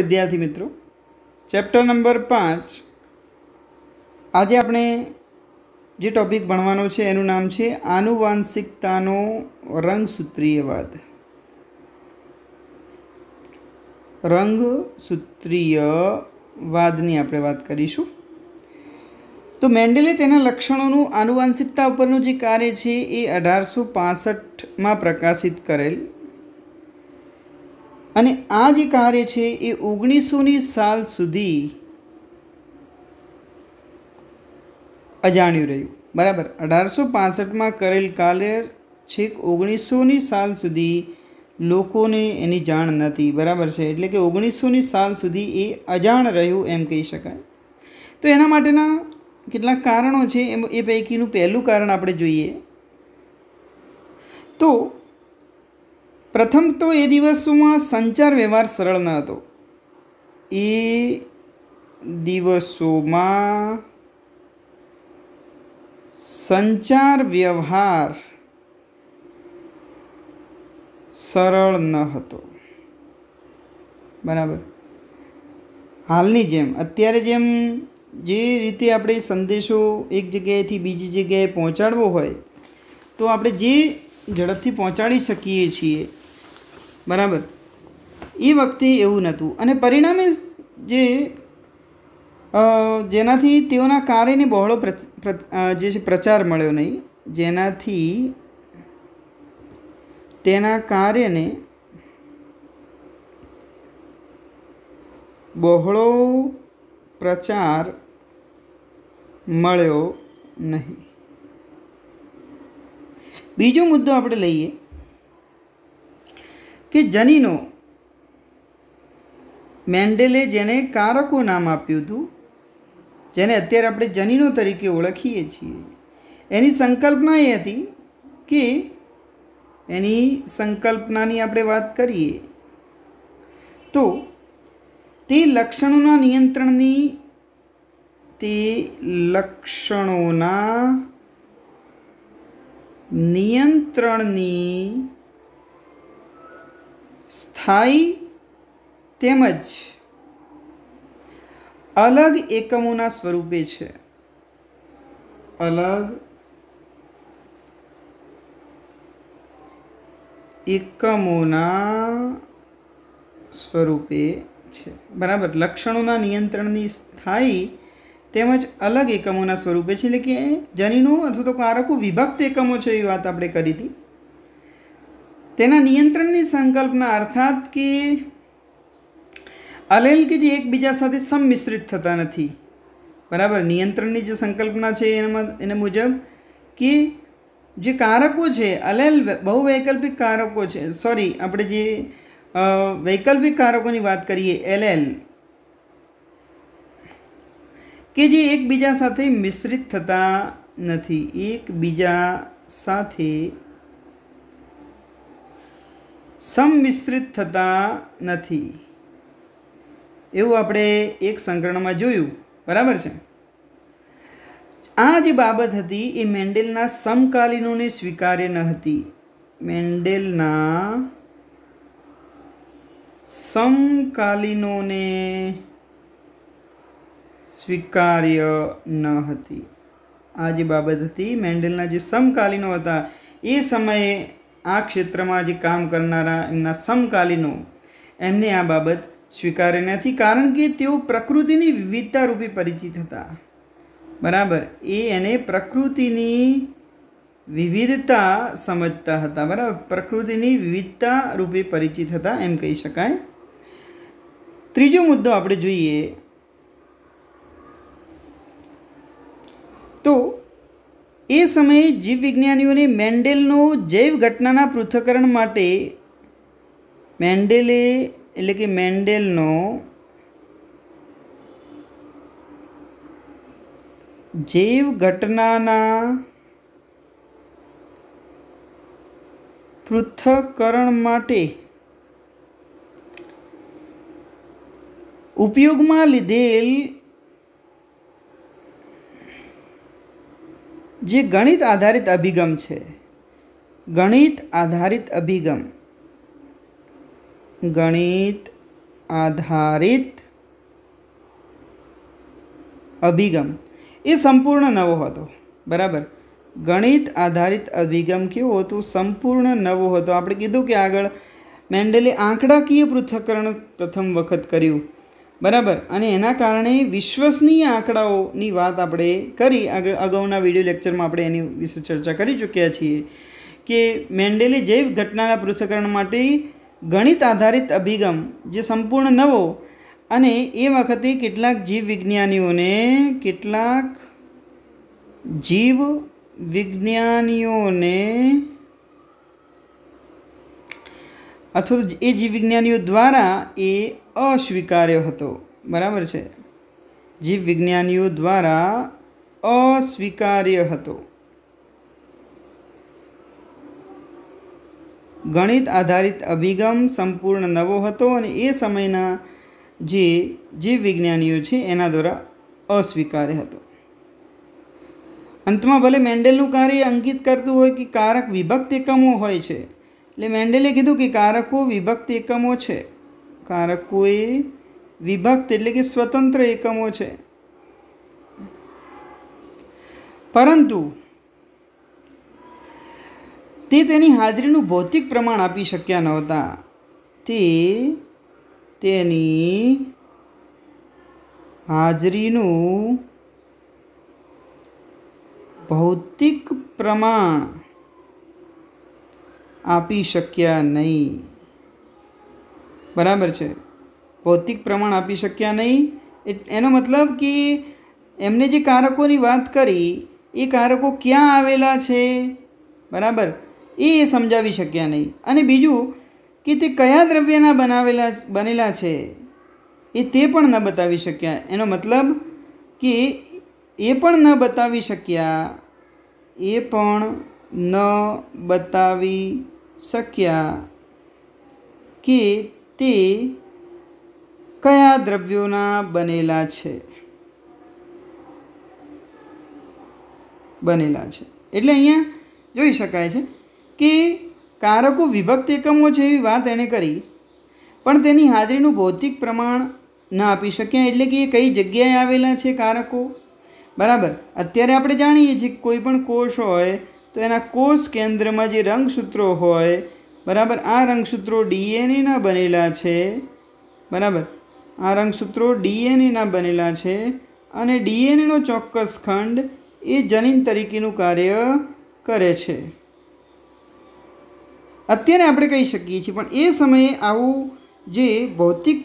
विद्यार्थी मित्रों, chapter number 5 आज આપણે જે ટોપિક ભણવાનો છે એનું નામ છે આનુવાંશિકતાનો રંગસૂત્રીયવાદ। રંગસૂત્રીયવાદની આપણે વાત કરીશું। તો મેન્ડેલે તેના લક્ષણોનું આનુવાંશિકતા ઉપરનું જે કાર્ય છે એ 1865માં પ્રકાશિત કરેલ અને આ જે કાર્ય છે એ 1900ની સાલ સુધી અજાણ્યું રહ્યું। બરાબર, 1865માં કરેલ કાર્ય છેક 1900ની સાલ સુધી લોકોને એની જાણ નહોતી। બરાબર છે, એટલે કે 1900ની સાલ સુધી એ અજાણ રહ્યું એમ કહી શકાય। તો એના માટેના કેટલાક કારણો છે, એ પૈકીનું પહેલું કારણ આપણે જોઈએ તો પ્રથમ તો એ દિવસોમાં સંચાર વ્યવહાર સરળ ન હતો। એ દિવસોમાં સંચાર વ્યવહાર સરળ ન હતો। બરાબર, હાલની જેમ અત્યારે જેમ જે રીતે આપણે સંદેશો એક જગ્યાએથી બીજી જગ્યાએ પહોંચાડવો હોય તો આપણે જે ઝડપથી પહોંચાડી શકીએ છીએ, બરાબર, એ વખતે એવું નહોતું અને પરિણામે જેનાથી તેઓના કાર્યને બહોળો જે છે પ્રચાર મળ્યો નહીં, જેનાથી તેના કાર્યને બહોળો પ્રચાર મળ્યો નહીં। બીજો મુદ્દો આપણે લઈએ કે જનીનો, મેન્ડેલે જેને કારકો નામ આપ્યું હતું, જેને અત્યારે આપણે જનીનો તરીકે ઓળખીએ છીએ, એની સંકલ્પના એ હતી કે એની સંકલ્પનાની આપણે વાત કરીએ તો તે લક્ષણોના નિયંત્રણની સ્થાયી તેમજ અલગ એકમોના સ્વરૂપે છે। અલગ એકમોના સ્વરૂપે છે। બરાબર, લક્ષણોના નિયંત્રણની સ્થાયી તેમજ અલગ એકમોના સ્વરૂપે છે, એટલે કે જનીનો અથવા તો કારકો વિભક્ત એકમો છે એ વાત આપણે કરી હતી। તેના નિયંત્રણની સંકલ્પના અર્થાત કે અલેલ કે જે એકબીજા સાથે સંમિશ્રિત થતા નથી। બરાબર, નિયંત્રણની જે સંકલ્પના છે એને મુજબ કે જે કારકો છે અલેલ બહુવૈકલ્પિક કારકો છે, સોરી આપણે જે વૈકલ્પિક કારકોની વાત કરીએ એલએલ, કે જે એકબીજા સાથે મિશ્રિત થતા નથી, એકબીજા સાથે સંમિશ્રિત થતા નથી, એવું આપણે એક સંકરણમાં જોયું। બરાબર છે, આ જે બાબત હતી એ મેન્ડેલના સમકાલીનોને સ્વીકાર્ય ન હતી। મેન્ડેલના સમકાલીનોને સ્વીકાર્ય ન હતી। આ જે બાબત હતી, મેન્ડેલના જે સમકાલીનો હતા એ સમયે આ ક્ષેત્રમાં જે કામ કરનારા એમના સમકાલીનો, એમને આ બાબત સ્વીકાર્ય નથી, કારણ કે તેઓ પ્રકૃતિની વિવિધતા રૂપે પરિચિત હતા। બરાબર, એને પ્રકૃતિની વિવિધતા સમજતા હતા। બરાબર, પ્રકૃતિની વિવિધતા રૂપે પરિચિત હતા એમ કહી શકાય। ત્રીજો મુદ્દો આપણે જોઈએ તો એ સમયે જીવવિજ્ઞાનીઓને મેન્ડેલનો જૈવ ઘટનાના પૃથ્થકરણ માટે મેન્ડેલનો જૈવ ઘટનાના પૃથ્થકરણ માટે ઉપયોગમાં લીધેલ જે ગણિત આધારિત અભિગમ છે, ગણિત આધારિત અભિગમ ગણિત આધારિત અભિગમ એ સંપૂર્ણ નવો હતો. બરાબર. ગણિત આધારિત અભિગમ કેવો હતો? સંપૂર્ણ નવો હતો. આપણે કીધું કે આગળ મેન્ડેલે આંકડાકીય પૃથ્થકરણ પ્રથમ વખત કર્યું. બરાબર. અને એના કારણે વિશ્વસનીય આંકડાઓની વાત આપણે કરી. અગાઉના વિડીયો લેક્ચરમાં આપણે એની વિશે ચર્ચા કરી ચૂક્યા છીએ કે મેન્ડેલે જૈવ ઘટનાના પૃથ્થકરણ માટે ગણિત આધારિત અભિગમ જે સંપૂર્ણ નવો, અને એ વખતે કેટલાક જીવ વિજ્ઞાનીઓને અથવા એ જીવ વિજ્ઞાનીઓ દ્વારા એ અસ્વીકાર્યો હતો. બરાબર છે. જીવ વિજ્ઞાનીઓ દ્વારા અસ્વીકાર્ય હતો. ગણિત આધારિત અભિગમ સંપૂર્ણ નવો હતો અને એ સમયના જે જીવ વિજ્ઞાનીઓ છે એના દ્વારા અસ્વીકાર્ય હતો. અંતમાં ભલે મેન્ડેલનું કાર્ય અંકિત કરતું હોય કે કારક વિભક્ત એકમો હોય છે, એટલે મેન્ડેલે કીધું કે કારકો વિભક્ત એકમો છે. કારકો એ વિભક્ત એટલે કે સ્વતંત્ર એકમો છે. પરંતુ તે તેની હાજરીનું ભૌતિક પ્રમાણ આપી શક્યા નહોતા. તે તેની હાજરીનું ભૌતિક પ્રમાણ આપી શક્યા નહીં. બરાબર છે. ભૌતિક પ્રમાણ આપી શક્યા નહીં એનો મતલબ કે એમને જે કારકોની વાત કરી એ કારકો ક્યાં આવેલા છે, બરાબર, એ સમજાવી શક્યા નહીં. અને બીજું કે તે કયા દ્રવ્યના બનેલા છે એ તે પણ ન બતાવી શક્યા. એનો મતલબ કે એ પણ ન બતાવી શક્યા કે તે કયા દ્રવ્યોના બનેલા છે. એટલે અહીંયા જોઈ શકાય છે કે કારકો વિભક્ત એકમો છે એવી વાત એણે કરી, પણ તેની હાજરીનું ભૌતિક પ્રમાણ ન આપી શક્યા. એટલે કે એ કઈ જગ્યાએ આવેલા છે કારકો. બરાબર. અત્યારે આપણે જાણીએ છીએ કે કોઈ પણ કોષ હોય તો એના કોષ કેન્દ્રમાં જે રંગસૂત્રો હોય, બરાબર, આ રંગસૂત્રો ડીએનએના બનેલા છે. બરાબર. આ રંગસૂત્રો ડીએનએના બનેલા છે અને ડીએનએનો ચોક્કસ ખંડ એ જનીન તરીકેનું કાર્ય કરે છે. અત્યારે આપણે કહી શકીએ છીએ, પણ એ સમયે આવું જે ભૌતિક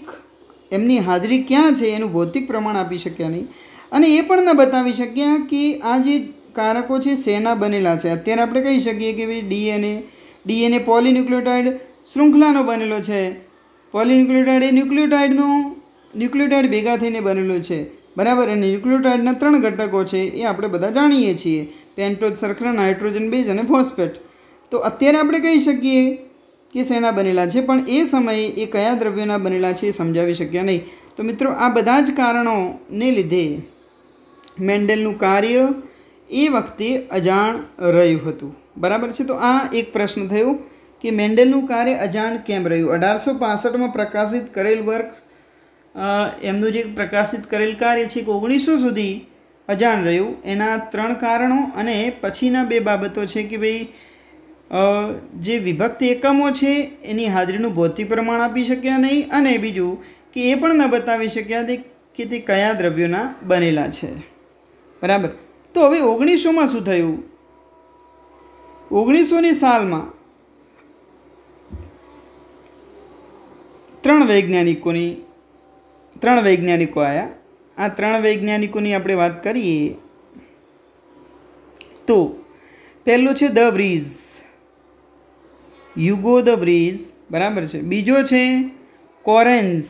એમની હાજરી ક્યાં છે એનું ભૌતિક પ્રમાણ આપી શક્યા નહીં. અને એ પણ ન બતાવી શક્યા કે આ જે કારકો છે શેના બનેલા છે. અત્યારે આપણે કહી શકીએ કે ભાઈ ડીએનએ પોલીન્યુક્લિયોટાઇડ શૃંખલાનો બનેલો છે. પોલીન્યુક્લિયોટાઇડ એ ન્યુક્લિયોટાઇડ ભેગા થઈને બનેલું છે. બરાબર. અને ન્યુક્લિયોટાઇડના 3 ઘટકો છે એ આપણે બધા જાણીએ છીએ: પેન્ટોઝ, શર્કરા, નાઇટ્રોજન બેઝ અને ફોસ્ફેટ. તો અત્યારે આપણે કહી શકીએ કે શેના બનેલા છે, પણ એ સમયે એ કયા દ્રવ્યોના બનેલા છે એ સમજાવી શક્યા નહીં. તો મિત્રો, આ બધા જ કારણોને લીધે મેન્ડેલનું કાર્ય એ વખતે અજાણ રહ્યું હતું. બરાબર છે. તો આ એક પ્રશ્ન થયો કે મેન્ડેલનું કાર્ય અજાણ કેમ રહ્યું. 1865માં પ્રકાશિત કરેલ વર્ક, એમનું જે પ્રકાશિત કરેલ કાર્ય છે કે 1900 સુધી અજાણ રહ્યું. એના 3 કારણો અને પછીના 2 બાબતો છે કે ભાઈ જે વિભક્ત એકમો છે એની હાજરીનું ભૌતિક પ્રમાણ આપી શક્યા નહીં, અને બીજું કે એ પણ ન બતાવી શક્યા કે તે કયા દ્રવ્યોના બનેલા છે. બરાબર. તો હવે 1900માં શું થયું? 1900ની સાલમાં 3 વૈજ્ઞાનિકો આવ્યા. આ 3 વૈજ્ઞાનિકોની આપણે વાત કરીએ તો પહેલું છે દ વ્રીઝ, યુગો દ વ્રીઝ. બરાબર છે. બીજો છે કોરેન્સ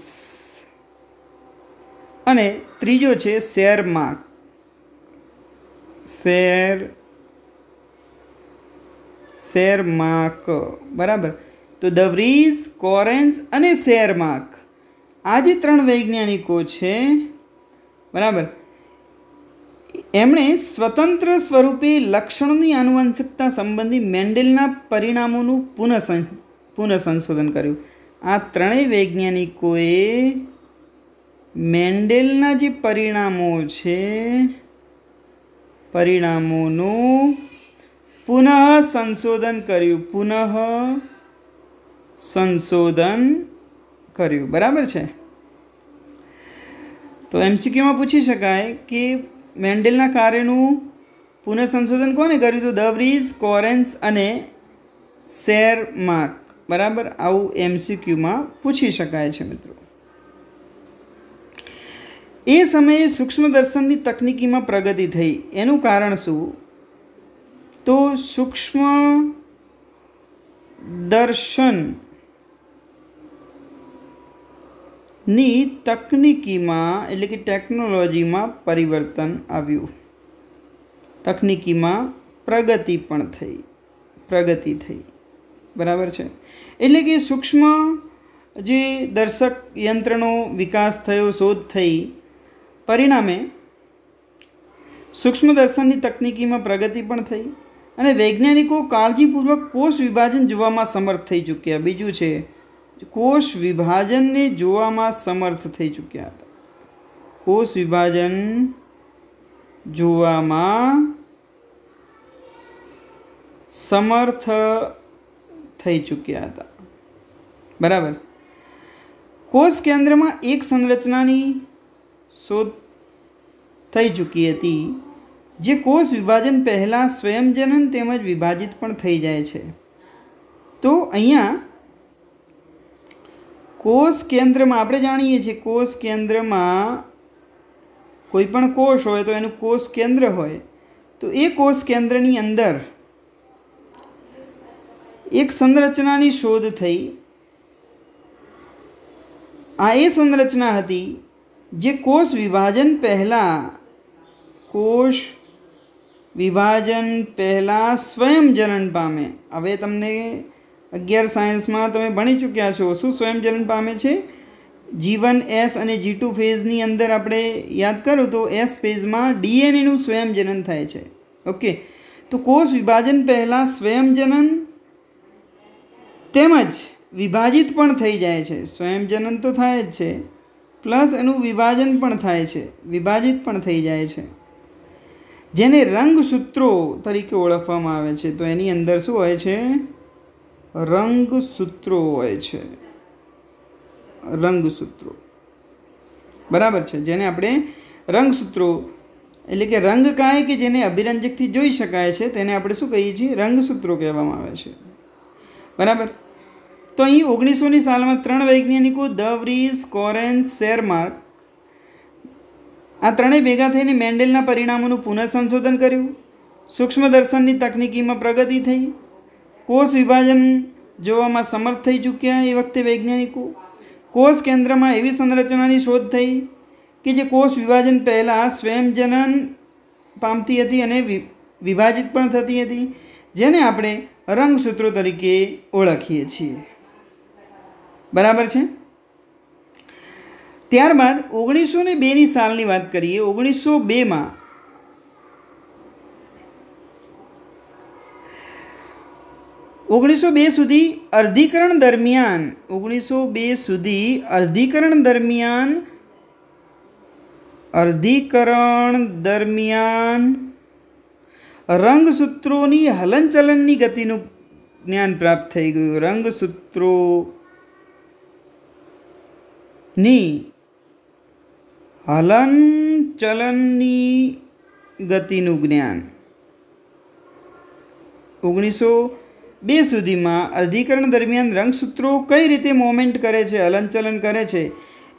અને ત્રીજો છે શેરમાર્ક. બરાબર. તો દ વ્રીઝ, કોરેન્સ અને શેરમાર્ક, આ જે 3 વૈજ્ઞાનિકો છે, બરાબર, એમણે સ્વતંત્ર સ્વરૂપે લક્ષણોની આનુવંશિકતા સંબંધી મેન્ડેલના પરિણામોનું પુનઃસંશોધન કર્યું. આ ત્રણેય વૈજ્ઞાનિકોએ મેન્ડેલના જે પરિણામો છે પરિણામોનું પુનઃ સંશોધન કર્યું બરાબર છે। તો એમસીક્યુમાં પૂછી શકાય કે મેન્ડેલના કાર્યનું પુનઃ સંશોધન કોને કર્યું? તો દ વ્રીઝ, કોરેન્સ અને શેરમાર્ક બરાબર। આવું એમસીક્યુમાં પૂછી શકાય છે મિત્રો। એ સમયે સૂક્ષ્મદર્શનની તકનીકીમાં પ્રગતિ થઈ, એનું કારણ શું? તો સૂક્ષ્મ દર્શનની તકનીકીમાં એટલે કે ટેકનોલોજીમાં પરિવર્તન આવ્યું, તકનીકીમાં પ્રગતિ થઈ બરાબર છે। એટલે કે સૂક્ષ્મ જે દર્શક યંત્રનો વિકાસ થયો, શોધ થઈ, પરિણામે સૂક્ષ્મદર્શનની તકનીકીમાં પ્રગતિ પણ થઈ અને વૈજ્ઞાનિકો કાળજીપૂર્વક કોષ વિભાજન જોવામાં સમર્થ થઈ ચૂક્યા। બીજું છે કોષ વિભાજનને જોવામાં સમર્થ થઈ ચૂક્યા હતા, કોષ વિભાજન જોવામાં સમર્થ થઈ ચૂક્યા હતા બરાબર। કોષ કેન્દ્રમાં એક સંરચનાની શોધ થઈ ચૂકી હતી જે કોષ વિભાજન પહેલાં સ્વયંજનન તેમજ વિભાજિત પણ થઈ જાય છે। તો અહીંયા કોષ કેન્દ્રમાં આપણે જાણીએ છીએ કોષ કેન્દ્રમાં કોઈ પણ કોષ હોય તો એનું કોષ કેન્દ્ર હોય, તો એ કોષ કેન્દ્રની અંદર એક સંરચનાની શોધ થઈ। આ એ સંરચના હતી જે કોષ વિભાજન પહેલાં સ્વયંજનન પામે। હવે તમને 11 સાયન્સમાં તમે ભણી ચૂક્યા છો શું સ્વયંજનન પામે છે? G1, S અને G2 ફેઝની અંદર આપણે યાદ કરો તો S ફેઝમાં ડીએનએનું સ્વયંજનન થાય છે। ઓકે, તો કોષ વિભાજન પહેલાં સ્વયંજનન તેમજ વિભાજિત પણ થઈ જાય છે। સ્વયંજનન તો થાય જ છે, પ્લસ એનું વિભાજન પણ થાય છે, વિભાજિત પણ થઈ જાય છે, જેને રંગસૂત્રો તરીકે ઓળખવામાં આવે છે। તો એની અંદર શું હોય છે? રંગસૂત્રો હોય છે, રંગસૂત્રો બરાબર છે, જેને આપણે રંગસૂત્રો એટલે કે રંગકાય કે જેને અભિરંજકથી જોઈ શકાય છે તેને આપણે શું કહીએ છીએ? રંગસૂત્રો કહેવામાં આવે છે બરાબર। તો અહીં 1900ની સાલમાં 3 વૈજ્ઞાનિકો દ વ્રીઝ, કોરેન્સ, શેરમાર્ક આ ત્રણેય ભેગા થઈને મેન્ડેલના પરિણામોનું પુનઃ સંશોધન કર્યું, સૂક્ષ્મદર્શનની તકનીકીમાં પ્રગતિ થઈ, કોષ વિભાજન જોવામાં સમર્થ થઈ ચૂક્યા એ વખતે વૈજ્ઞાનિકો। કોષ કેન્દ્રમાં એવી સંરચનાની શોધ થઈ કે જે કોષ વિભાજન પહેલાં સ્વયંજનન પામતી હતી અને વિભાજિત પણ થતી હતી, જેને આપણે રંગસૂત્રો તરીકે ઓળખીએ છીએ બરાબર છે। ત્યારબાદ 1902ની સાલની વાત કરીએ। 1902માં સુધી અર્ધીકરણ દરમિયાન રંગસૂત્રોની હલનચલનની ગતિનું જ્ઞાન પ્રાપ્ત થઈ ગયું। રંગસૂત્રોની હલનચલનની ગતિનું જ્ઞાન 1902 સુધીમાં અર્ધીકરણ દરમિયાન રંગસૂત્રો કઈ રીતે મોમેન્ટ કરે છે, હલનચલન કરે છે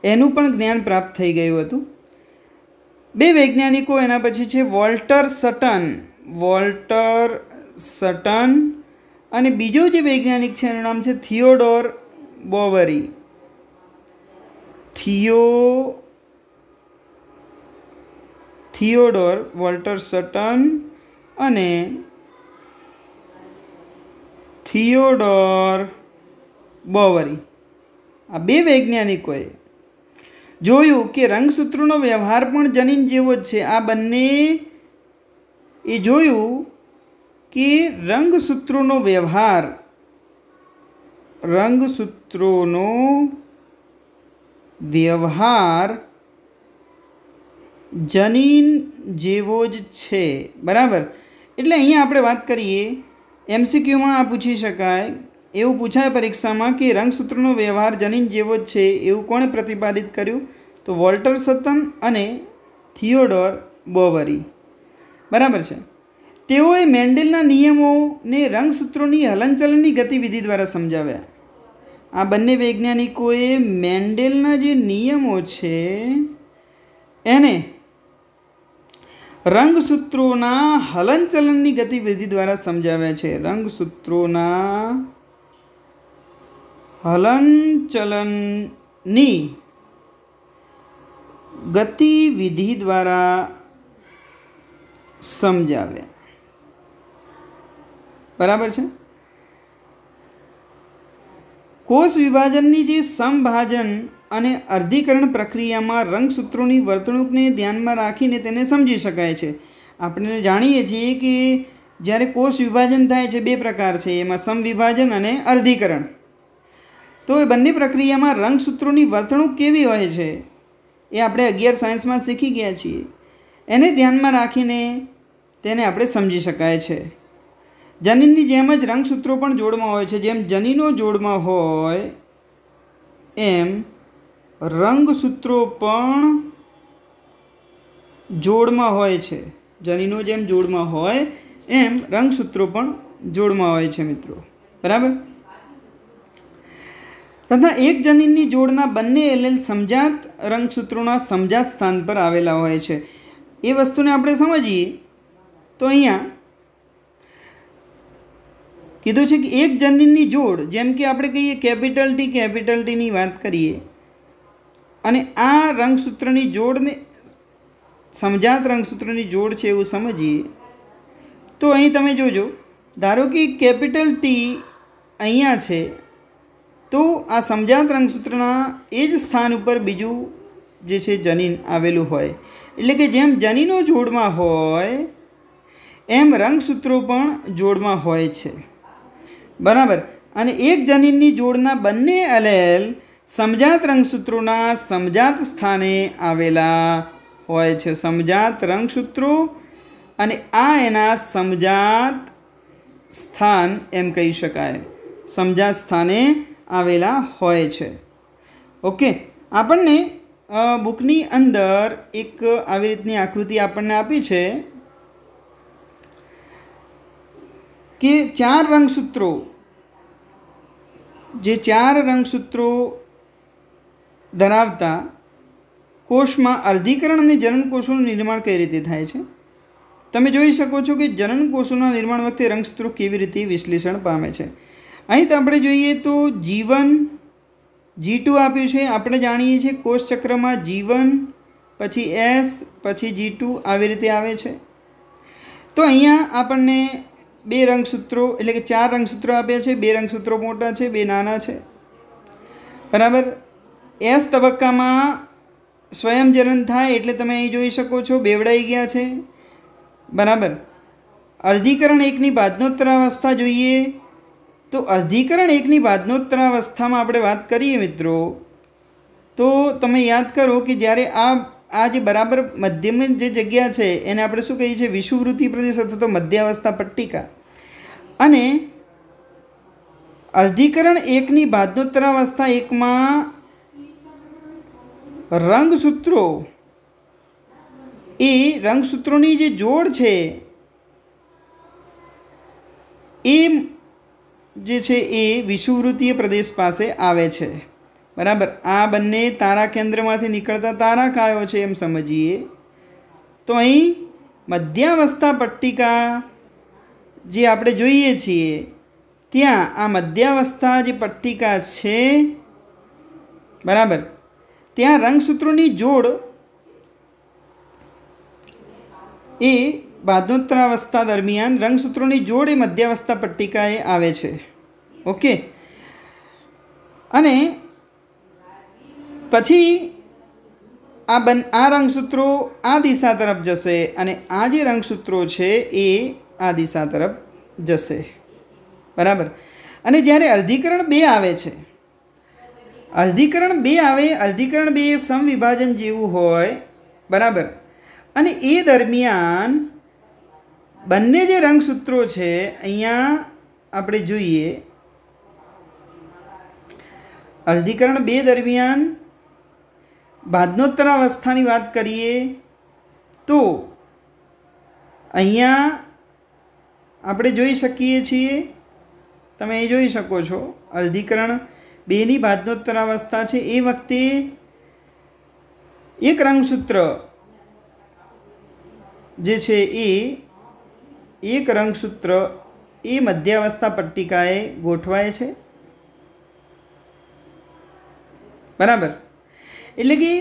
એનું પણ જ્ઞાન પ્રાપ્ત થઈ ગયું હતું। 2 વૈજ્ઞાનિકો એના પછી છે વોલ્ટર સટન અને બીજો જે વૈજ્ઞાનિક છે એનું નામ છે થિયોડોર બોવરી। થિયોડોર વોલ્ટર સટન અને થિયોડોર બોવરી આ 2 વૈજ્ઞાનિકોએ જોયું કે રંગસૂત્રોનો વ્યવહાર પણ જનીન જેવો જ છે। આ બંને એ જોયું કે રંગસૂત્રોનો વ્યવહાર રંગસૂત્રોનો વ્યવહાર જનીન જેવો જ છે। બરાબર, એટલે અહીંયા આપણે વાત કરીએ, MCQમાં આ પૂછી શકાય, એવું પૂછાય પરીક્ષામાં કે રંગસૂત્રનો વ્યવહાર જનીન જેવો જ છે એવું કોણે પ્રતિપાદિત કર્યું? તો વોલ્ટર સતન અને થિયોડોર બોવરી। બરાબર છે, તેઓએ મેન્ડેલના નિયમોને રંગસૂત્રોની હલનચલનની ગતિવિધિ દ્વારા સમજાવ્યા। આ બંને વૈજ્ઞાનિકોએ મેન્ડેલના જે નિયમો છે એને રંગસૂત્રોના હલનચલનની ગતિવિધિ દ્વારા સમજાવ્યા છે। રંગસૂત્રોના હલનચલનની ગતિવિધિ દ્વારા સમજાવ્યા। બરાબર છે, કોષ વિભાજનની જે સમભાજન અને અર્ધીકરણ પ્રક્રિયામાં રંગસૂત્રોની વર્તણૂકને ધ્યાનમાં રાખીને તેને સમજી શકાય છે। આપણે જાણીએ છીએ કે જ્યારે કોષ વિભાજન થાય છે બે પ્રકાર છે, એમાં સમવિભાજન અને અર્ધીકરણ। તો એ બંને પ્રક્રિયામાં રંગસૂત્રોની વર્તણૂક કેવી હોય છે એ આપણે 11 સાયન્સમાં શીખી ગયા છીએ। એને ધ્યાનમાં રાખીને તેને આપણે સમજી શકાય છે। જનીનની જેમ જ રંગસૂત્રો પણ જોડમાં હોય છે। જેમ જનીનો જોડમાં હોય એમ રંગસૂત્રો પણ જોડમાં હોય છે। જનીનો જેમ જોડમાં હોય એમ રંગસૂત્રો પણ જોડમાં હોય છે મિત્રો। બરાબર, તથા એક જનીનની જોડના બંને એલેલ સમજાત રંગસૂત્રોના સમજાત સ્થાન પર આવેલા હોય છે। એ વસ્તુને આપણે સમજીએ તો અહીંયા કીધું છે કે એક જનીનની જોડ, જેમ કે આપણે કહીએ કેપિટલ ટીની વાત કરીએ અને આ રંગસૂત્રની જોડને સમજાત રંગસૂત્રની જોડ છે એવું સમજીએ તો અહીં તમે જોજો, ધારો કે કેપિટલ ટી અહીંયા છે તો આ સમજાત રંગસૂત્રના એ જ સ્થાન ઉપર બીજું જે છે જનીન આવેલું હોય। એટલે કે જેમ જનીનો જોડમાં હોય એમ રંગસૂત્રો પણ જોડમાં હોય છે। બરાબર, અને એક જનીનની જોડના બંને એલેલ સમજાત રંગસૂત્રોના સમજાત સ્થાને આવેલા હોય છે। સમજાત રંગસૂત્રો અને આ એના સમજાત સ્થાન એમ કહી શકાય, સમજાત સ્થાને આવેલા હોય છે। ઓકે, આપણને બુકની અંદર એક આવી રીતની આકૃતિ આપણને આપી છે કે 4 રંગસૂત્રો, જે 4 રંગસૂત્રો ધરાવતા કોષમાં અર્ધીકરણ અને જનન કોષોનું નિર્માણ કઈ રીતે થાય છે। તમે જોઈ શકો છો કે જનન કોષોના નિર્માણ વખતે રંગસૂત્રો કેવી રીતે વિશ્લેષણ પામે છે। અહીં તો આપણે જોઈએ તો G1 G2 આપ્યું છે। આપણે જાણીએ છીએ કોષ ચક્રમાં G1 પછી S પછી G2 આવી રીતે આવે છે। તો અહીંયા આપણને 2 રંગસૂત્રો એટલે કે 4 રંગસૂત્રો આપ્યા છે। 2 રંગસૂત્રો મોટા છે, 2 નાના છે। બરાબર, S તબક્કામાં સ્વયંજનન થાય એટલે તમે અહીં જોઈ શકો છો બેવડાઈ ગયા છે। બરાબર, અર્ધીકરણ એકની બાધનોત્તરાવસ્થા જોઈએ તો અર્ધીકરણ એકની બાધનોત્તરાવસ્થામાં આપણે વાત કરીએ મિત્રો તો તમે યાદ કરો કે જ્યારે આ જે બરાબર મધ્યની જે જગ્યા છે એને આપણે શું કહીએ છીએ? વિષુવવૃત્તીય પ્રદેશ અથવા તો મધ્યાવસ્થા પટ્ટિકા। અને અર્ધીકરણ એકની બાધનોત્તરાવસ્થા એકમાં રંગસૂત્રો એ રંગસૂત્રોની જે જોડ છે એ જે છે એ વિષુવવૃત્તીય પ્રદેશ પાસે આવે છે। બરાબર, આ બંને તારા કેન્દ્રમાંથી નીકળતા તારા કયો છે એમ સમજીએ તો અહીં મધ્યાવસ્થા પટ્ટિકા જે આપણે જોઈએ છીએ ત્યાં આ મધ્યાવસ્થા જે પટ્ટિકા છે, બરાબર, ત્યાં રંગસૂત્રોની જોડ એ બાધનોત્તરાવસ્થા દરમિયાન રંગસૂત્રોની જોડ એ મધ્યાવસ્થા પટ્ટિકાએ આવે છે। ઓકે, અને પછી આ રંગસૂત્રો આ દિશા તરફ જશે અને આ જે રંગસૂત્રો છે એ આ દિશા તરફ જશે। બરાબર, અને જ્યારે અર્ધીકરણ 2 આવે છે, અર્ધીકરણ 2 આવે, અર્ધીકરણ 2 એ સમવિભાજન જેવું હોય, બરાબર. અને એ દરમિયાન બંને જે રંગસૂત્રો છે અહીંયા આપણે જોઈએ, અર્ધીકરણ 2 દરમિયાન બાધનોત્તર અવસ્થાની વાત કરીએ તો અહીંયા આપણે જોઈ શકીએ છીએ, તમે એ જોઈ શકો છો, અર્ધીકરણ 2ની બાધનોત્તર અવસ્થા છે એ વખતે એક રંગસૂત્ર જે છે એ એક રંગસૂત્ર એ મધ્યાવસ્થા પટ્ટિકાએ ગોઠવાય છે, બરાબર. એટલે કે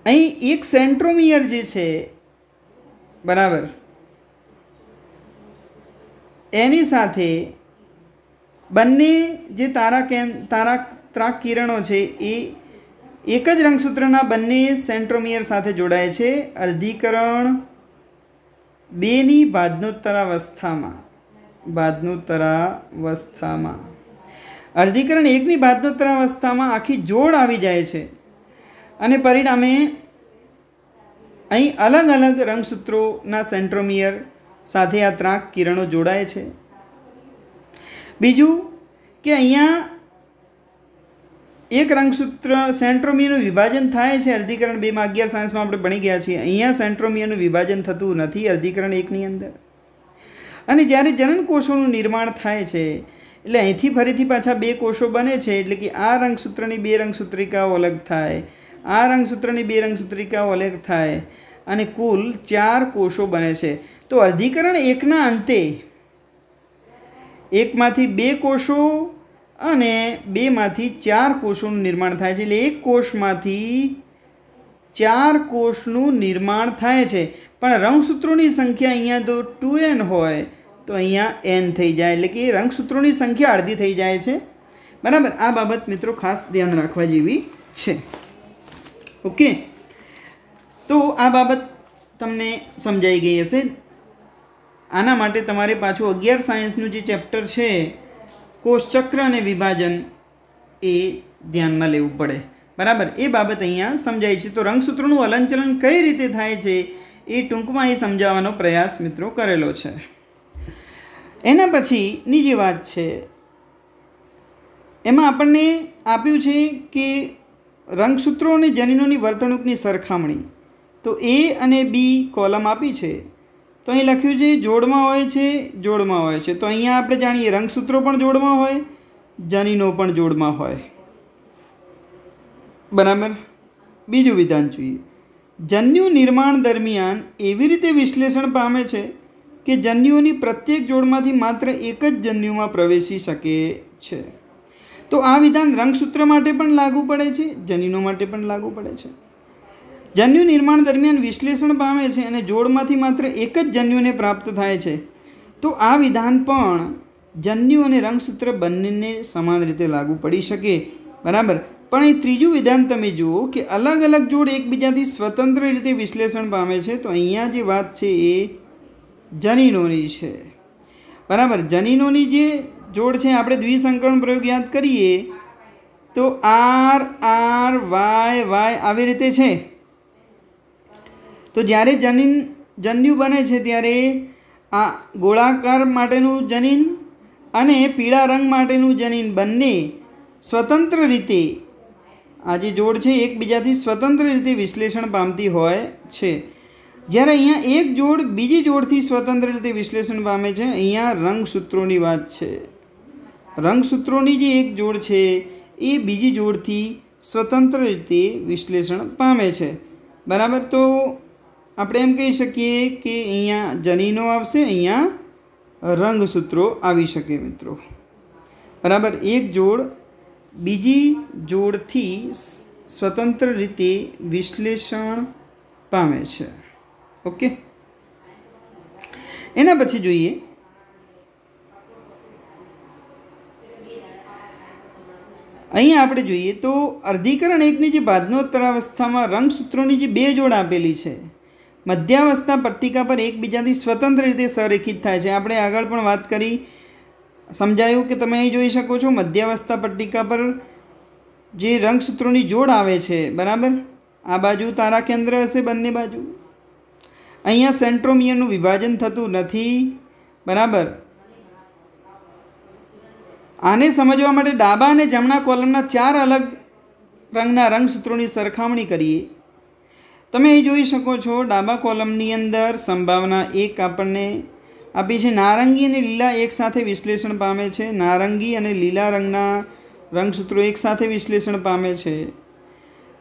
અહીં એક સેન્ટ્રોમિયર જે છે, બરાબર, એની સાથે બંને જે તારા કિરણો છે એ એક જ રંગસૂત્રના બંને સેન્ટ્રોમિયર સાથે જોડાય છે અર્ધીકરણ 2ની બાધનોત્તરાવસ્થામાં. અર્ધીકરણ 1ની બાધનોત્તરાવસ્થામાં આખી જોડ આવી જાય છે અને પરિણામે અહીં અલગ અલગ રંગસૂત્રોના સેન્ટ્રોમિયર સાથે આ ત્રાક કિરણો જોડાય છે. બીજું કે અહીંયા એક રંગસૂત્ર સેન્ટ્રોમિયરનું વિભાજન થાય છે અર્ધીકરણ 2માં, 11 સાયન્સમાં આપણે ભણી ગયા છીએ. અહીંયા સેન્ટ્રોમિયરનું વિભાજન થતું નથી અર્ધીકરણ 1ની અંદર. અને જ્યારે જનન કોષોનું નિર્માણ થાય છે એટલે અહીંથી ફરીથી પાછા 2 કોષો બને છે, એટલે કે આ રંગસૂત્રની 2 રંગસૂત્રિકાઓ અલગ થાય, આ રંગસૂત્રની 2 રંગસૂત્રિકાઓ અલગ થાય અને કુલ 4 કોષો બને છે. તો અર્ધીકરણ 1ના અંતે 1માંથી 2 કોષો અને 2માંથી 4 કોષોનું નિર્માણ થાય છે. એટલે એક કોષમાંથી 4 કોષનું નિર્માણ થાય છે, પણ રંગસૂત્રોની સંખ્યા અહીંયા તો 2n હોય તો અહીંયા n થઈ જાય, એટલે કે રંગસૂત્રોની સંખ્યા અડધી થઈ જાય છે, બરાબર. આ બાબત મિત્રો ખાસ ધ્યાન રાખવા જેવી છે. ઓકે, તો આ બાબત તમને સમજાઈ ગઈ હશે. આના માટે તમારે પાછું 11 સાયન્સનું જે ચેપ્ટર છે કોષચક્ર અને વિભાજન એ ધ્યાનમાં લેવું પડે, બરાબર. એ બાબત અહીંયા સમજાય છે. તો રંગસૂત્રોનું હલનચલન કઈ રીતે થાય છે એ ટૂંકમાં એ સમજાવવાનો પ્રયાસ મિત્રો કરેલો છે. એના પછીની જે વાત છે એમાં આપણને આપ્યું છે કે રંગસૂત્રો અને જનીનોની વર્તણૂકની સરખામણી. તો A અને B કોલમ આપી છે, તો અહીં લખ્યું છે જોડમાં હોય છે, જોડમાં હોય છે. તો અહીંયા આપણે જાણીએ રંગસૂત્રો પણ જોડમાં હોય, જનીનો પણ જોડમાં હોય, બરાબર. બીજું વિધાન જોઈએ, જન્યુ નિર્માણ દરમિયાન એવી રીતે વિશ્લેષણ પામે છે કે જન્યુઓની પ્રત્યેક જોડમાંથી માત્ર એક જ જન્યુમાં પ્રવેશી શકે છે. તો આ વિધાન રંગસૂત્ર માટે પણ લાગુ પડે છે, જનીનો માટે પણ લાગુ પડે છે. જન્યુ નિર્માણ દરમિયાન વિશ્લેષણ પામે છે અને જોડમાંથી માત્ર એક જ જન્યુને પ્રાપ્ત થાય છે. તો આ વિધાન પણ જન્યુ અને રંગસૂત્ર બંનેને સમાન રીતે લાગુ પડી શકે, બરાબર. પણ એ ત્રીજું વિધાન તમે જુઓ કે અલગ અલગ જોડ એકબીજાથી સ્વતંત્ર રીતે વિશ્લેષણ પામે છે. તો અહીંયા જે વાત છે એ જનીનોની છે, બરાબર. જનીનોની જે જોડ છે આપણે દ્વિસંકરણ પ્રયોગ યાદ કરીએ તો R R Y Y આવી રીતે છે. તો જ્યારે જન્યુ બને છે ત્યારે આ ગોળાકાર માટેનું જનીન અને પીળા રંગ માટેનું જનીન બંને સ્વતંત્ર રીતે, આ જે જોડ છે એકબીજાથી સ્વતંત્ર રીતે વિશ્લેષણ પામતી હોય છે. જ્યારે અહીંયા એક જોડ બીજી જોડથી સ્વતંત્ર રીતે વિશ્લેષણ પામે છે. અહીંયા રંગસૂત્રોની વાત છે. રંગસૂત્રોની જે એક જોડ છે એ બીજી જોડથી સ્વતંત્ર રીતે વિશ્લેષણ પામે છે, બરાબર. તો આપણે એમ કહી શકીએ કે અહીંયા જનીનો આવશે, અહીંયા રંગસૂત્રો આવી શકે મિત્રો, બરાબર. એક જોડ બીજી જોડથી સ્વતંત્ર રીતે વિશ્લેષણ પામે છે. ઓકે, એના પછી જોઈએ અહીંયા આપણે જોઈએ તો અર્ધીકરણ 1ની જે બાધનોત્તરાવસ્થામાં રંગસૂત્રોની જે 2 જોડ આપેલી છે મધ્યાવસ્થા પટ્ટિકા પર એકબીજાથી સ્વતંત્ર રીતે સંરેખિત થાય છે. આપણે આગળ પણ વાત કરી समझाયું कि તમે અહીં જોઈ શકો છો મધ્યાવસ્થા પટ્ટિકા પર જે રંગસૂત્રોની જોડ આવે છે, બરાબર. આ બાજુ તારા કેન્દ્ર હશે બંને બાજુ. અહીંયા સેન્ટ્રોમિયરનું વિભાજન થતું નથી, બરાબર. આને સમજવા માટે ડાબા અને જમણા કોલમના 4 અલગ રંગના રંગસૂત્રોની સરખામણી કરીએ. તમે અહીં જોઈ શકો છો ડાબા કોલમની અંદર સંભાવના 1 આપણને આપી છે. નારંગી અને લીલા એકસાથે વિશ્લેષણ પામે છે. નારંગી અને લીલા રંગના રંગસૂત્રો એકસાથે વિશ્લેષણ પામે છે.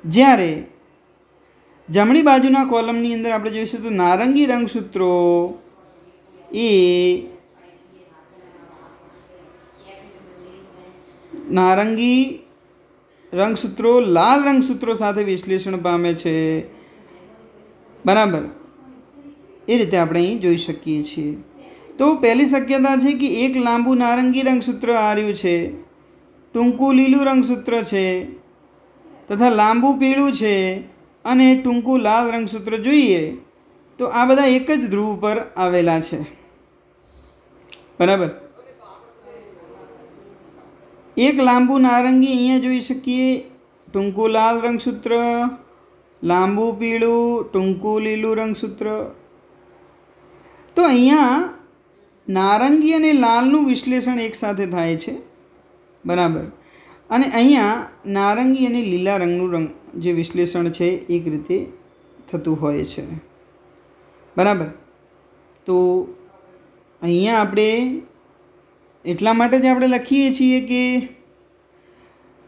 જ્યારે જમણી બાજુના કોલમની અંદર આપણે જોઈશું તો નારંગી રંગસૂત્રો એ નારંગી રંગસૂત્રો લાલ રંગસૂત્રો સાથે વિશ્લેષણ પામે છે, બરાબર. એ રીતે આપણે અહીં જોઈ શકીએ છીએ. તો પહેલી શક્યતા છે કે એક લાંબુ નારંગી રંગસૂત્ર આ રહ્યું છે, ટૂંકું લીલું રંગસૂત્ર છે તથા લાંબુ પીળું છે અને ટૂંકું લાલ રંગસૂત્ર જોઈએ તો આ બધા એક જ ધ્રુવ પર આવેલા છે, બરાબર. એક લાંબુ નારંગી અહીંયા જોઈ શકીએ, ટૂંકું લાલ રંગસૂત્ર, લાંબુ પીળું, ટૂંકું લીલું રંગસૂત્ર. તો અહીંયા નારંગી અને લાલનું વિશ્લેષણ એકસાથે થાય છે, બરાબર. અને અહીંયા નારંગી અને લીલા રંગનું જે વિશ્લેષણ છે એક રીતે થતું હોય છે, બરાબર. તો અહીંયા આપણે એટલા માટે જ આપણે લખીએ છીએ કે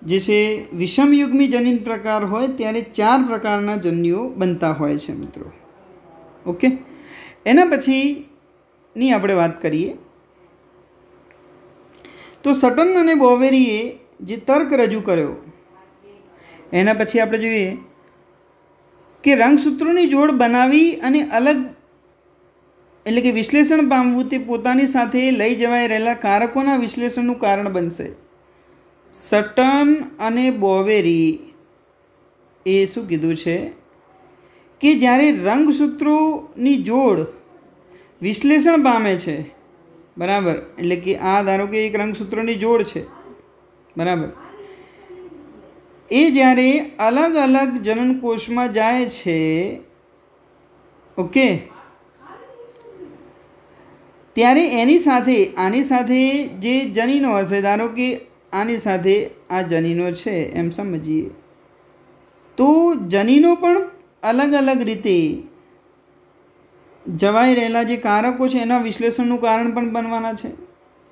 જે છે વિષમયુગ્મી જનીન પ્રકાર હોય ત્યારે 4 પ્રકારના જન્યુઓ બનતા હોય છે મિત્રો. ઓકે, એના પછીની આપણે વાત કરીએ તો સટન અને બોવેરીએ જે તર્ક રજૂ કર્યો એના પછી આપણે જોઈએ કે રંગસૂત્રોની જોડ બનાવી અને અલગ એટલે કે વિશ્લેષણ પામવું તે પોતાની સાથે લઈ જવાઈ રહેલા કારકોના વિશ્લેષણનું કારણ બનશે. સટન અને બોવેરી એ શું કીધું છે કે જ્યારે રંગસૂત્રોની જોડ વિશ્લેષણ પામે છે, બરાબર. એટલે કે આ ધારો કે એક રંગસૂત્રોની જોડ છે, બરાબર. એ જ્યારે અલગ અલગ જનનકોષમાં જાય છે, ઓકે, ત્યારે એની સાથે આની સાથે જે જનીનો હશે, ધારો કે આની સાથે આ જનીનો છે એમ સમજીએ, તો જનીનો પણ અલગ અલગ રીતે જવાઈ રહેલા જે કારકો છે એના વિશ્લેષણનું કારણ પણ બનવાના છે,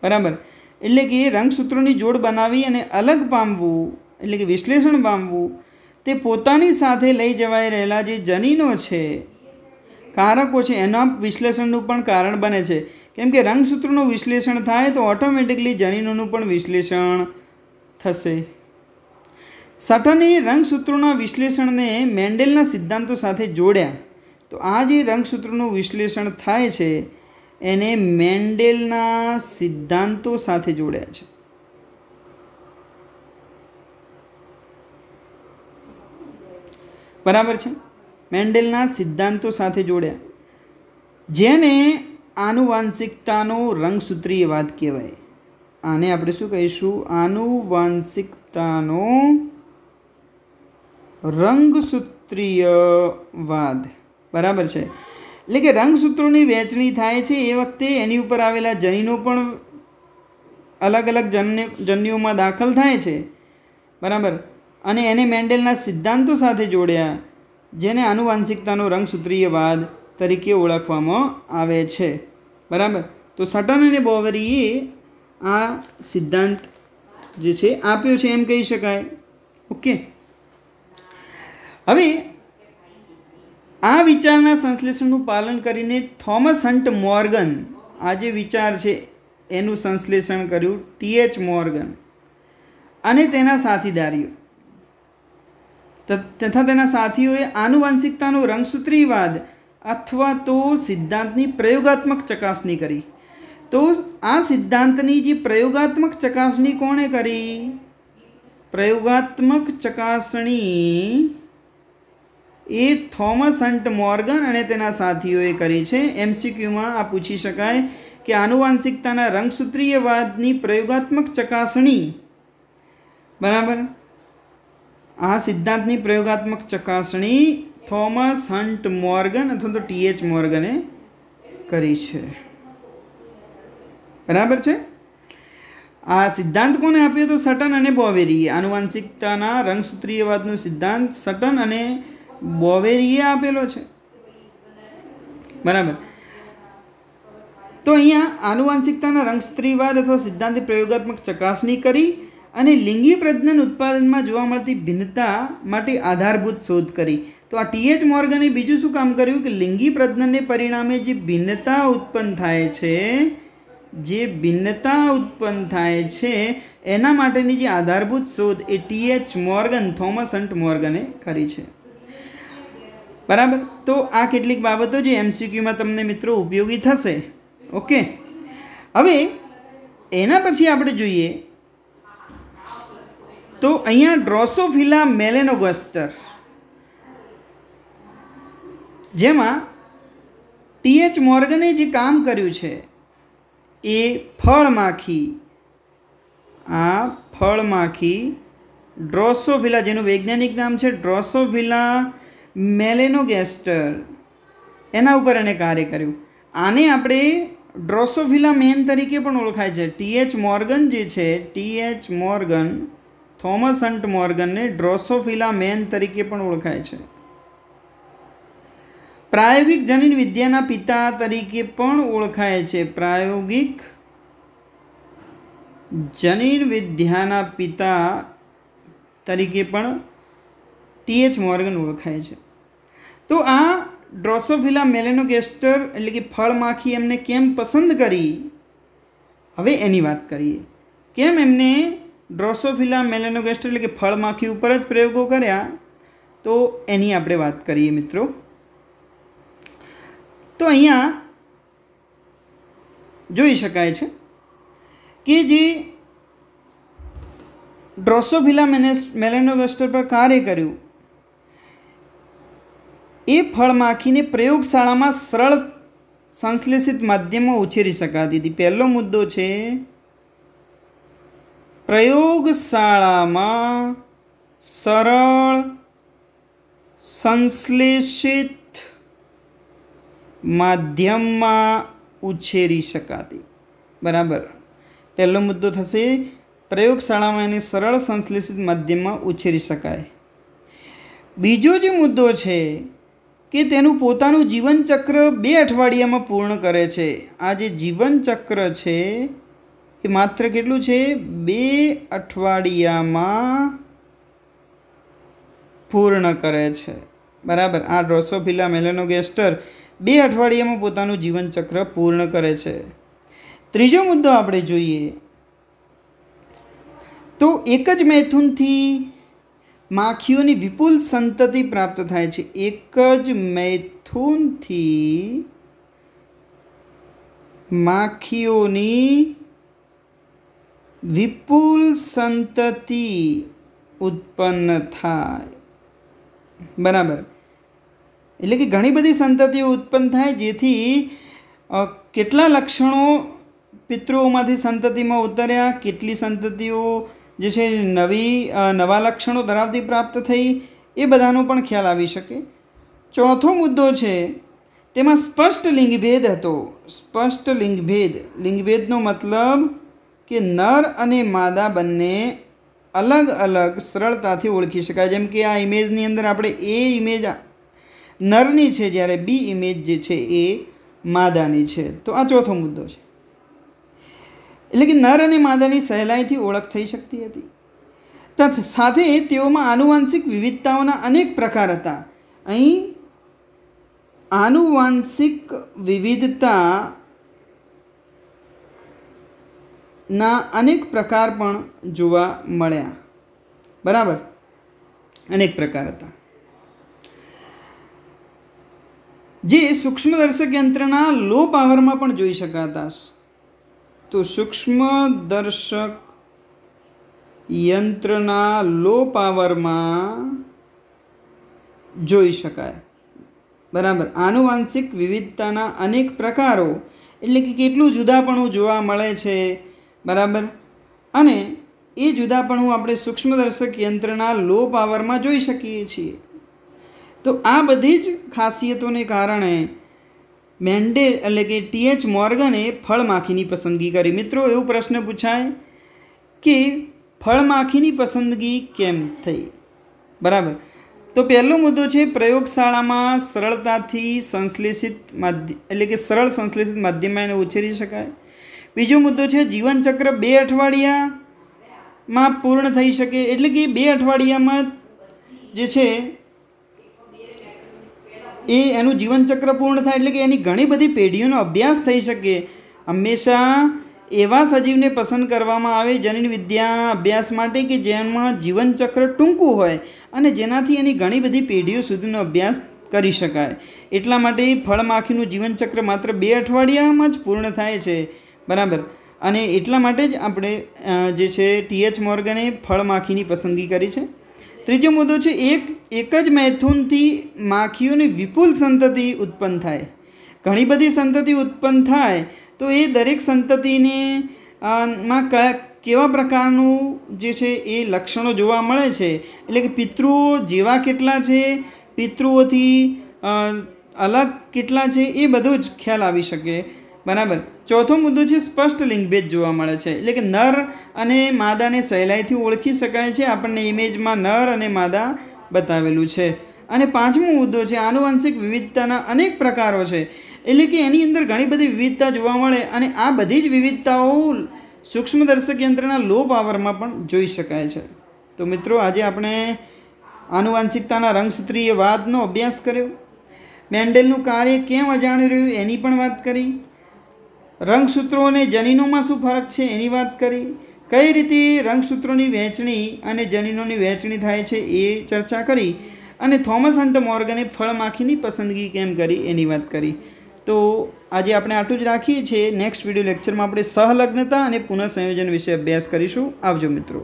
બરાબર. એટલે કે રંગસૂત્રોની જોડ બનાવી અને અલગ પામવું એટલે કે વિશ્લેષણ પામવું તે પોતાની સાથે લઈ જવાઈ રહેલા જે જનીનો છે, કારકો છે એના વિશ્લેષણનું પણ કારણ બને છે. કેમ કે રંગસૂત્રોનું વિશ્લેષણ થાય તો ઓટોમેટિકલી જનીનોનું પણ વિશ્લેષણ થશે. સટને રંગસૂત્રોના વિશ્લેષણને મેન્ડેલના સિદ્ધાંતો સાથે જોડ્યા. તો આ જે રંગસૂત્રોનું વિશ્લેષણ થાય છે એને મેન્ડેલના સિદ્ધાંતો સાથે જોડ્યા છે, બરાબર છે. મેન્ડેલના સિદ્ધાંતો સાથે જોડ્યા, જેને આનુવાંશિકતાનો રંગસૂત્રીયવાદ કહેવાય. આને આપણે શું કહીશું? આનુવાંશિકતાનો રંગસૂત્રીયવાદ, બરાબર છે. એટલે કે રંગસૂત્રોની વહેંચણી થાય છે એ વખતે એની ઉપર આવેલા જનીનો પણ અલગ અલગ જન્યુઓમાં દાખલ થાય છે, બરાબર. અને એને મેન્ડેલના સિદ્ધાંતો સાથે જોડ્યા, જેને આનુવાંશિકતાનો રંગસૂત્રીયવાદ તરીકે ઓળખવામાં આવે છે, બરાબર. તો સટન અને બોવેરીએ આ સિદ્ધાંત જે છે આપ્યો છે એમ કહી શકાય. ઓકે, હવે આ વિચારના સંશ્લેષણનું પાલન કરીને થોમસ હન્ટ મોર્ગન આ જે વિચાર છે એનું સંશ્લેષણ કર્યું TH મોર્ગન અને તેના સાથીદારીઓ તથા તેના સાથીઓએ આનુવાંશિકતાનો રંગસૂત્રીવાદ અથવા તો સિદ્ધાંતની પ્રયોગાત્મક ચકાસણી કરી. તો આ સિદ્ધાંતની જે પ્રયોગાત્મક ચકાસણી કોણે કરી? પ્રયોગાત્મક ચકાસણી એ થોમસ હન્ટ મોર્ગન અને તેના સાથીઓએ કરી છે. MCQમાં આ પૂછી શકાય કે આનુવાંશિકતાના રંગસૂત્રીયવાદની પ્રયોગાત્મક ચકાસણી, બરાબર, આ સિદ્ધાંતની પ્રયોગાત્મક ચકાસણી થોમસ હન્ટ મોર્ગન અથવા તો ટી.એચ. મોર્ગને કરી છે, બરાબર છે. આ સિદ્ધાંત કોને આપ્યો તો સટન અને બોવેરીએ. આનુવાંશિકતાના રંગસૂત્રીયવાદનો સિદ્ધાંત સટન અને બોવેરીએ આપેલો છે, બરાબર. તો અહીંયા આનુવાંશિકતાના રંગસૂત્રીયવાદ અથવા સિદ્ધાંતની પ્રયોગાત્મક ચકાસણી કરી અને લિંગી પ્રજનન ઉત્પાદનમાં જોવા મળતી ભિન્નતા માટે આધારભૂત શોધ કરી. તો આ ટી.એચ. મોર્ગને બીજું શું કામ કર્યું કે લિંગી પ્રજનનને પરિણામે જે ભિન્નતા ઉત્પન્ન થાય છે એના માટેની જે આધારભૂત શોધ એ ટી.એચ. મોર્ગન, થોમસ હન્ટ મોર્ગને કરી છે, બરાબર. તો આ કેટલીક બાબતો જે એમસીક્યુમાં તમને મિત્રો ઉપયોગી થશે. ઓકે, હવે એના પછી આપણે જોઈએ તો અહીંયા ડ્રોસોફિલા મેલેનોગાસ્ટર, જેમાં ટી.એચ. મોર્ગને જે કામ કર્યું છે એ ફળમાખી ડ્રોસોફિલા, જેનું વૈજ્ઞાનિક નામ છે ડ્રોસોફિલા મેલેનોગાસ્ટર, એના ઉપર એને કાર્ય કર્યું. આને આપણે ડ્રોસોફિલા મેન તરીકે પણ ઓળખાય છે. ટી.એચ. મોર્ગન જે છે, ટી.એચ. Morgan, Thomas hunt મોર્ગનને Drosophila main તરીકે પણ ઓળખાય છે. પ્રાયોગિક જનીન વિદ્યાના પિતા તરીકે પણ ઓળખાય છે. પ્રાયોગિક જનીન વિદ્યાના પિતા તરીકે પણ ટી.એચ. મોર્ગન ઓળખાય છે. તો આ ડ્રોસોફિલા મેલેનોગાસ્ટર એટલે કે ફળમાખી એમને કેમ પસંદ કરી, હવે એની વાત કરીએ. કેમ એમને ડ્રોસોફિલા મેલેનોગાસ્ટર એટલે કે ફળમાખી ઉપર જ પ્રયોગો કર્યા, તો એની આપણે વાત કરીએ મિત્રો. તો અહીંયા જોઈ શકાય છે કે જે ડ્રોસોફિલા મેલેનોગાસ્ટર પર કાર્ય કર્યું એ ફળમાખીને પ્રયોગશાળામાં સરળ સંશ્લેષિત માધ્યમમાં ઉછેરી શકાતી હતી. પહેલો મુદ્દો છે પ્રયોગશાળામાં સરળ સંશ્લેષિત માધ્યમમાં ઉછેરી શકાતી, બરાબર. પહેલો મુદ્દો થશે પ્રયોગશાળામાં એને સરળ સંશ્લેષિત માધ્યમમાં ઉછેરી શકાય. બીજો જે મુદ્દો છે કે તેનું પોતાનું જીવનચક્ર 2 અઠવાડિયામાં પૂર્ણ કરે છે. આ જે જીવનચક્ર છે એ માત્ર કેટલું છે? 2 અઠવાડિયામાં પૂર્ણ કરે છે, બરાબર. આ ડ્રોસોફિલા મેલેનોગાસ્ટર 2 અઠવાડિયામાં પોતાનું જીવનચક્ર પૂર્ણ કરે છે. ત્રીજો મુદ્દો આપણે જોઈએ તો એક જ મૈથુનથી માખીઓની વિપુલ સંતતિ પ્રાપ્ત થાય છે. એક જ મૈથુનથી માખીઓની વિપુલ સંતતિ ઉત્પન્ન થાય, બરાબર. એટલે કે ઘણી બધી સંતતિઓ ઉત્પન્ન થાય, જેથી કેટલા લક્ષણો પિતૃઓમાંથી સંતતિમાં ઉતર્યા, કેટલી સંતતિઓ જે છે નવા લક્ષણો ધરાવતી પ્રાપ્ત થઈ, એ બધાનો પણ ખ્યાલ આવી શકે. ચોથો મુદ્દો છે તેમાં સ્પષ્ટ લિંગભેદ હતો. સ્પષ્ટ લિંગભેદનો મતલબ કે નર અને માદા બંને અલગ અલગ સરળતાથી ઓળખી શકાય. જેમ કે આ ઇમેજની અંદર આપણે એ ઇમેજ નરની છે, જ્યારે બી ઇમેજ જે છે એ માદાની છે. તો આ ચોથો મુદ્દો છે. એટલે કે નર અને માદાની સહેલાઈથી ઓળખ થઈ શકતી હતી. સાથે તેઓમાં આનુવાંશિક વિવિધતાઓના અનેક પ્રકાર હતા. અહીં આનુવાંશિક વિવિધતાના અનેક પ્રકાર પણ જોવા મળ્યા, બરાબર. અનેક પ્રકાર હતા જે સૂક્ષ્મદર્શક યંત્રના લો પાવરમાં પણ જોઈ શકાતા. તો સૂક્ષ્મદર્શક યંત્રના લો પાવરમાં જોઈ શકાય, બરાબર. આનુવાંશિક વિવિધતાના અનેક પ્રકારો એટલે કે કેટલું જુદાપણું જોવા મળે છે, બરાબર. અને એ જુદાપણું આપણે સૂક્ષ્મદર્શક યંત્રના લો પાવરમાં જોઈ શકીએ છીએ. તો આ બધી જ ખાસિયતોને કારણે મેન્ડેલ એટલે કે ટી.એચ. મોર્ગને ફળમાખીની પસંદગી કરી. મિત્રો, એવો પ્રશ્ન પૂછાય કે ફળમાખીની પસંદગી કેમ થઈ, બરાબર. તો પહેલો મુદ્દો છે પ્રયોગશાળામાં સરળતાથી સંશ્લેષિત માધ્યમ એટલે કે સરળ સંશ્લેષિત માધ્યમમાં એને ઉછેરી શકાય. બીજો મુદ્દો છે જીવનચક્ર 2 અઠવાડિયામાં પૂર્ણ થઈ શકે, એટલે કે 2 અઠવાડિયામાં જે છે એ એનું જીવનચક્ર પૂર્ણ થાય, એટલે કે એની ઘણી બધી પેઢીઓનો અભ્યાસ થઈ શકે. હંમેશા એવા સજીવને પસંદ કરવામાં આવે જનીન વિદ્યાના અભ્યાસ માટે કે જેમાં જીવનચક્ર ટૂંકું હોય અને જેનાથી એની ઘણી બધી પેઢીઓ સુધીનો અભ્યાસ કરી શકાય. એટલા માટે ફળમાખીનું જીવનચક્ર માત્ર 2 અઠવાડિયામાં જ પૂર્ણ થાય છે, બરાબર. અને એટલા માટે જ આપણે જે છે ટી.એચ. મોર્ગને ફળમાખીની પસંદગી કરી છે. ત્રીજો મુદ્દો છે એક જ મૈથુનથી માખીઓની વિપુલ સંતતિ ઉત્પન્ન થાય. ઘણી બધી સંતતિ ઉત્પન્ન થાય તો એ દરેક સંતતિને માં કેવા પ્રકારનું જે છે એ લક્ષણો જોવા મળે છે, એટલે કે પિતૃઓ જેવા કેટલા છે, પિતૃઓથી અલગ કેટલા છે, એ બધું જ ખ્યાલ આવી શકે, બરાબર. ચોથો મુદ્દો છે સ્પષ્ટ લિંગભેદ જોવા મળે છે, એટલે કે નર અને માદાને સહેલાઈથી ઓળખી શકાય છે. આપણને ઇમેજમાં નર અને માદા બતાવેલું છે. અને પાંચમો મુદ્દો છે આનુવંશિક વિવિધતાના અનેક પ્રકારો છે, એટલે કે એની અંદર ઘણી બધી વિવિધતા જોવા મળે અને આ બધી જ વિવિધતાઓ સૂક્ષ્મદર્શક યંત્રના લો પાવરમાં પણ જોઈ શકાય છે. તો મિત્રો, આજે આપણે આનુવંશિકતાના રંગસૂત્રીય વાદનો અભ્યાસ કર્યો. મેન્ડેલનું કાર્ય કેમ અજાણ્યું રહ્યું એની પણ વાત કરી. રંગસૂત્રો અને જનીનોમાં શું ફરક છે એની વાત કરી. કઈ રીતે રંગસૂત્રોની વહેંચણી અને જનીનોની વહેંચણી થાય છે એ ચર્ચા કરી. અને થોમસ હન્ટ મોર્ગને ફળમાખીની પસંદગી કેમ કરી એની વાત કરી. તો આજે આપણે આટલું જ રાખીએ છીએ. નેક્સ્ટ વિડીયો લેક્ચરમાં આપણે સહલગ્નતા અને પુનઃસંયોજન વિશે અભ્યાસ કરીશું. આવજો મિત્રો.